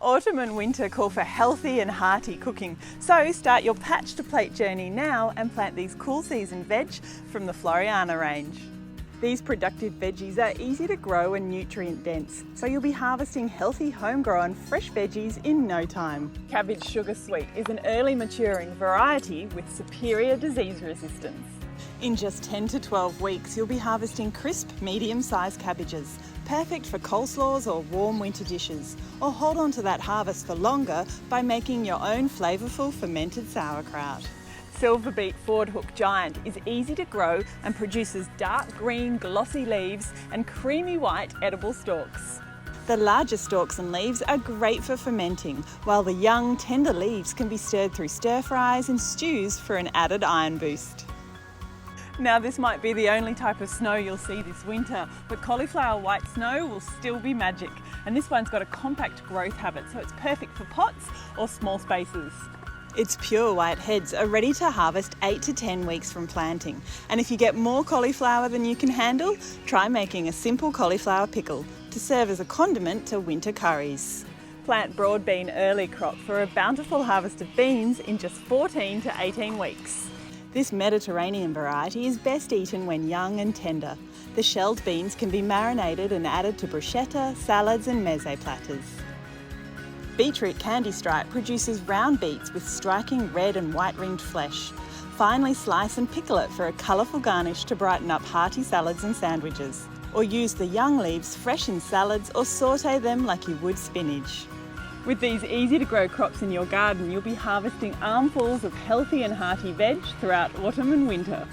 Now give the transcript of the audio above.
Autumn and winter call for healthy and hearty cooking, so start your patch to plate journey now and plant these cool season veg from the Floriana range. These productive veggies are easy to grow and nutrient dense, so you'll be harvesting healthy homegrown fresh veggies in no time. Cabbage Sugar Sweet is an early maturing variety with superior disease resistance. In just 10 to 12 weeks, you'll be harvesting crisp, medium-sized cabbages, perfect for coleslaws or warm winter dishes. Or hold on to that harvest for longer by making your own flavourful fermented sauerkraut. Silver Beet Ford Hook Giant is easy to grow and produces dark green glossy leaves and creamy white edible stalks. The larger stalks and leaves are great for fermenting, while the young tender leaves can be stirred through stir fries and stews for an added iron boost. Now this might be the only type of snow you'll see this winter, but cauliflower white snow will still be magic. And this one's got a compact growth habit, so it's perfect for pots or small spaces. Its pure white heads are ready to harvest 8 to 10 weeks from planting. And if you get more cauliflower than you can handle, try making a simple cauliflower pickle to serve as a condiment to winter curries. Plant broad bean early crop for a bountiful harvest of beans in just 14 to 18 weeks. This Mediterranean variety is best eaten when young and tender. The shelled beans can be marinated and added to bruschetta, salads and meze platters. Beetroot Candy Stripe produces round beets with striking red and white ringed flesh. Finely slice and pickle it for a colourful garnish to brighten up hearty salads and sandwiches. Or use the young leaves fresh in salads or sauté them like you would spinach. With these easy to grow crops in your garden, you'll be harvesting armfuls of healthy and hearty veg throughout autumn and winter.